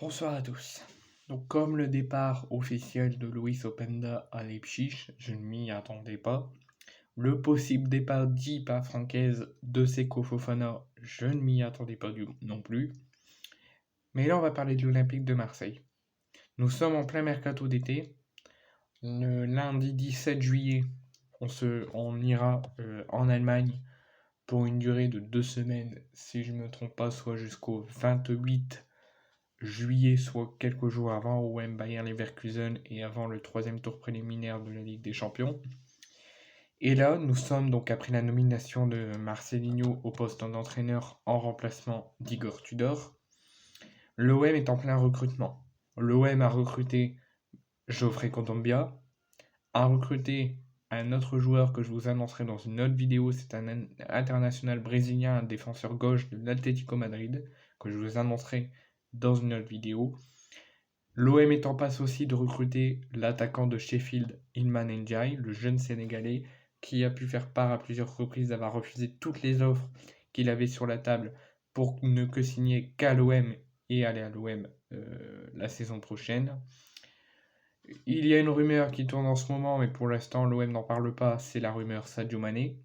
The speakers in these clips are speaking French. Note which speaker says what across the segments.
Speaker 1: Bonsoir à tous. Donc comme le départ officiel de Luis Openda à Leipzig, je ne m'y attendais pas. Le possible départ dit par Francaise de Seko Fofana, je ne m'y attendais pas non plus. Mais là on va parler de l'Olympique de Marseille. Nous sommes en plein mercato d'été. Le lundi 17 juillet, on ira en Allemagne pour une durée de 2 semaines, si je ne me trompe pas, soit jusqu'au 28 juillet, soit quelques jours avant OM Bayern Leverkusen et avant le troisième tour préliminaire de la Ligue des Champions. Et là, nous sommes donc après la nomination de Marcelinho au poste d'entraîneur en remplacement d'Igor Tudor. L'OM est en plein recrutement. L'OM a recruté Geoffrey Kondogbia, a recruté un autre joueur que je vous annoncerai dans une autre vidéo, c'est un international brésilien, un défenseur gauche de l'Atlético Madrid, que je vous annoncerai dans une autre vidéo. L'OM est en passe aussi de recruter l'attaquant de Sheffield, Iliman Ndiaye, le jeune Sénégalais, qui a pu faire part à plusieurs reprises d'avoir refusé toutes les offres qu'il avait sur la table pour ne que signer qu'à l'OM et aller à l'OM la saison prochaine. Il y a une rumeur qui tourne en ce moment, mais pour l'instant l'OM n'en parle pas, c'est la rumeur Sadio Mané.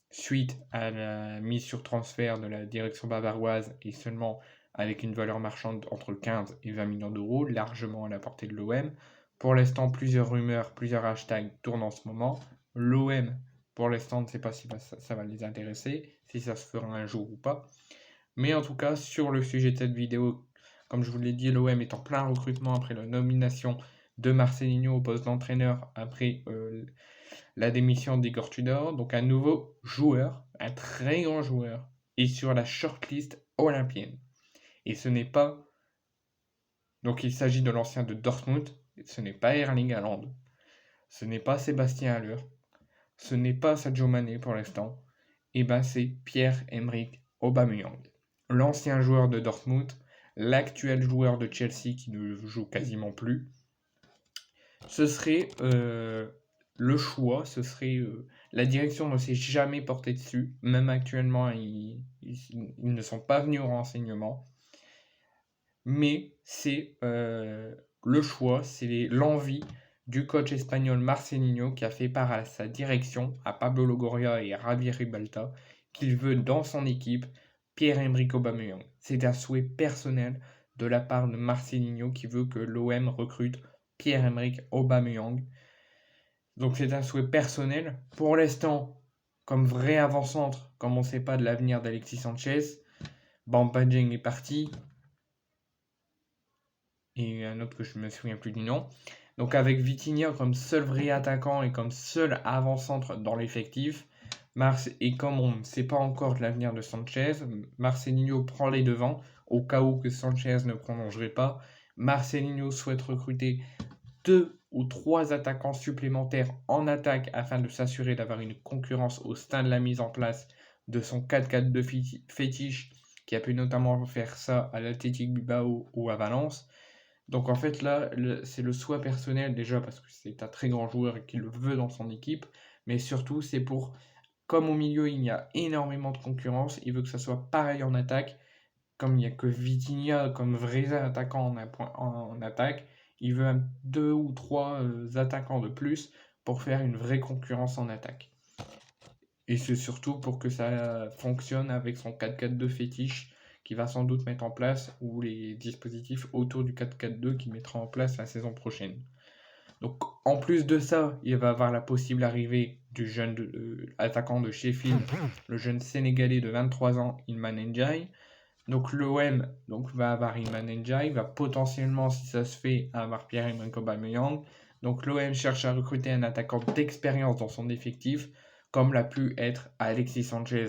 Speaker 1: Suite à la mise sur transfert de la direction bavaroise et seulement avec une valeur marchande entre 15 et 20 millions d'euros, largement à la portée de l'OM. Pour l'instant, plusieurs rumeurs, plusieurs hashtags tournent en ce moment. L'OM, pour l'instant, on ne sait pas si ça va les intéresser, si ça se fera un jour ou pas. Mais en tout cas, sur le sujet de cette vidéo, comme je vous l'ai dit, l'OM est en plein recrutement après la nomination de Marcelinho au poste d'entraîneur après la démission d'Igor Tudor. Donc un nouveau joueur, un très grand joueur, est sur la shortlist olympienne. Et ce n'est pas... Donc il s'agit de l'ancien de Dortmund, ce n'est pas Erling Haaland, ce n'est pas Sébastien Haller, ce n'est pas Sadio Mané pour l'instant, et ben c'est Pierre-Emerick Aubameyang. L'ancien joueur de Dortmund, l'actuel joueur de Chelsea qui ne joue quasiment plus. Ce serait le choix, ce serait la direction ne s'est jamais portée dessus, même actuellement ils ne sont pas venus au renseignement, mais c'est le choix, c'est l'envie du coach espagnol Marcelinho qui a fait part à sa direction, à Pablo Longoria et à Javier Ribalta, qu'il veut dans son équipe Pierre-Emerick Aubameyang. C'est un souhait personnel de la part de Marcelinho qui veut que l'OM recrute Pierre-Emerick Aubameyang. Donc c'est un souhait personnel. Pour l'instant, comme vrai avant-centre, comme on ne sait pas de l'avenir d'Alexis Sanchez, Bamba Dieng est parti. Et un autre que je ne me souviens plus du nom. Donc avec Vitinha comme seul vrai attaquant et comme seul avant-centre dans l'effectif, et comme on ne sait pas encore de l'avenir de Sanchez, Marcelinho prend les devants au cas où que Sanchez ne prolongerait pas. Marcelinho souhaite recruter 2 ou 3 attaquants supplémentaires en attaque afin de s'assurer d'avoir une concurrence au sein de la mise en place de son 4-4-2 fétiche qui a pu notamment faire ça à l'Athletic Bilbao ou à Valence. Donc en fait là, c'est le choix personnel déjà parce que c'est un très grand joueur et qu'il le veut dans son équipe, mais surtout c'est pour, comme au milieu il y a énormément de concurrence, il veut que ça soit pareil en attaque, comme il n'y a que Vitinha comme vrai attaquant en attaque, il veut 2 ou 3 attaquants de plus pour faire une vraie concurrence en attaque. Et c'est surtout pour que ça fonctionne avec son 4-4-2 fétiche qui va sans doute mettre en place, ou les dispositifs autour du 4-4-2 qu'il mettra en place la saison prochaine. Donc en plus de ça, il va avoir la possible arrivée du jeune attaquant de Sheffield, le jeune Sénégalais de 23 ans, Iliman Ndiaye. Donc l'OM va avoir Iliman Ndiaye, va potentiellement, si ça se fait, avoir Pierre-Emerick Aubameyang. Donc l'OM cherche à recruter un attaquant d'expérience dans son effectif, comme l'a pu être Alexis Sanchez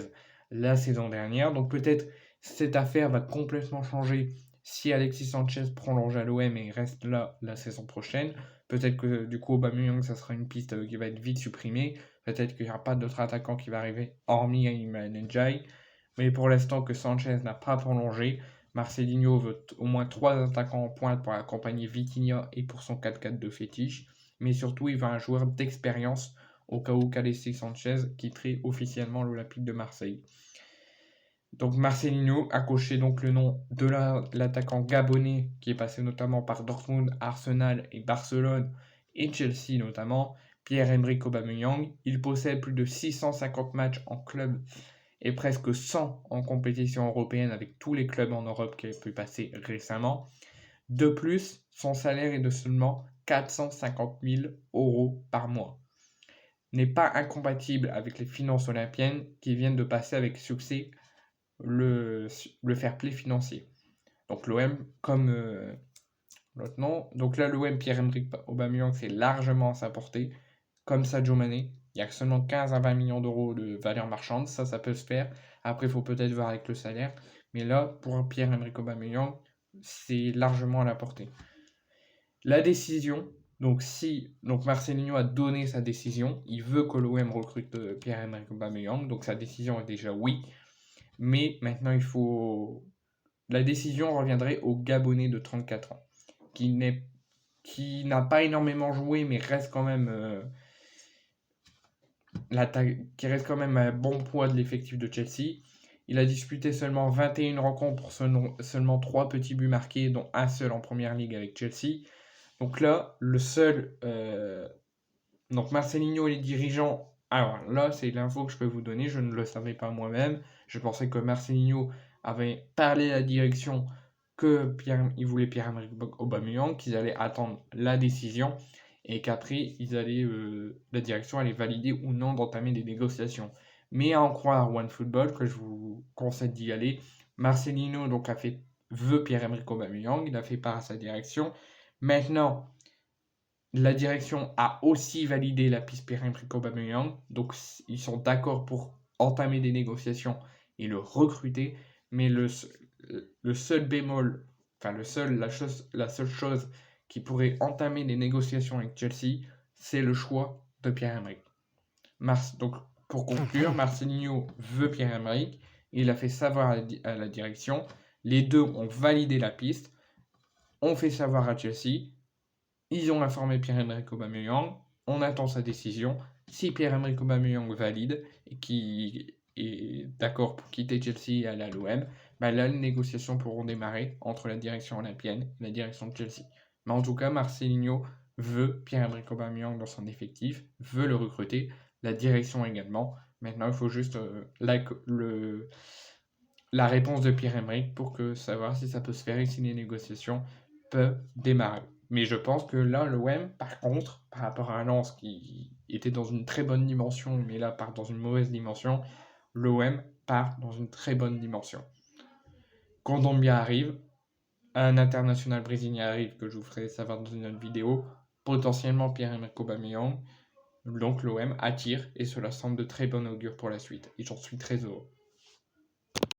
Speaker 1: la saison dernière. Donc peut-être cette affaire va complètement changer si Alexis Sanchez prolonge à l'OM et reste là la saison prochaine. Peut-être que du coup Aubameyang ça sera une piste qui va être vite supprimée. Peut-être qu'il n'y aura pas d'autre attaquant qui va arriver hormis Iliman Ndiaye. Mais pour l'instant que Sanchez n'a pas prolongé, Marcelinho veut au moins 3 attaquants en pointe pour accompagner Vitinha et pour son 4-4-2 fétiche. Mais surtout il veut un joueur d'expérience au cas où Alexis Sanchez quitterait officiellement l'Olympique de Marseille. Donc Marcelinho a coché donc le nom de l'attaquant gabonais qui est passé notamment par Dortmund, Arsenal et Barcelone et Chelsea notamment, Pierre-Emerick Aubameyang. Il possède plus de 650 matchs en club et presque 100 en compétition européenne avec tous les clubs en Europe qu'il a pu passer récemment. De plus, son salaire est de seulement 450 000 € par mois. N'est pas incompatible avec les finances olympiennes qui viennent de passer avec succès le fair play financier. Donc l'OM, comme l'autre nom. Donc là, l'OM, Pierre-Emerick Aubameyang, c'est largement à sa portée. Comme Sadio Mané, il y a seulement 15 à 20 millions d'euros de valeur marchande. Ça peut se faire. Après, il faut peut-être voir avec le salaire. Mais là, pour Pierre-Emerick Aubameyang, c'est largement à la portée. La décision, donc Marcelinho a donné sa décision. Il veut que l'OM recrute Pierre-Emerick Aubameyang. Donc sa décision est déjà oui. Mais maintenant, la décision reviendrait au Gabonais de 34 ans, qui n'a pas énormément joué, mais reste quand même qui reste quand même un bon poids de l'effectif de Chelsea. Il a disputé seulement 21 rencontres pour seulement 3 petits buts marqués, dont un seul en première ligue avec Chelsea. Donc là, donc Marcelinho et les dirigeants. Alors là, c'est l'info que je peux vous donner, je ne le savais pas moi-même. Je pensais que Marcelinho avait parlé à la direction il voulait Pierre-Emerick Aubameyang, qu'ils allaient attendre la décision et qu'après, la direction allait valider ou non d'entamer des négociations. Mais à en croire OneFootball, que je vous conseille d'y aller, Marcelinho donc veut Pierre-Emerick Aubameyang, il a fait part à sa direction. Maintenant, la direction a aussi validé la piste Pierre-Emerick Aubameyang, donc ils sont d'accord pour entamer des négociations et le recruter, mais le seul bémol, enfin la seule chose qui pourrait entamer des négociations avec Chelsea, c'est le choix de Pierre-Emerick. Donc pour conclure, Marcelinho veut Pierre-Emerick, il a fait savoir à la direction, les deux ont validé la piste, on fait savoir à Chelsea. Ils ont informé Pierre-Emerick Aubameyang, on attend sa décision. Si Pierre-Emerick Aubameyang valide et qui est d'accord pour quitter Chelsea et aller à l'OM, là les négociations pourront démarrer entre la direction olympienne et la direction de Chelsea. Mais en tout cas, Marcelinho veut Pierre-Emerick Aubameyang dans son effectif, veut le recruter, la direction également. Maintenant, il faut juste la réponse de Pierre-Emerick pour savoir si ça peut se faire et si les négociations peuvent démarrer. Mais je pense que là, l'OM, par contre, par rapport à Lens qui était dans une très bonne dimension, mais là part dans une mauvaise dimension, l'OM part dans une très bonne dimension. Kondogbia arrive, un international brésilien arrive, que je vous ferai savoir dans une autre vidéo, potentiellement Pierre-Emerick Aubameyang, donc l'OM attire et cela semble de très bon augure pour la suite. Et j'en suis très heureux.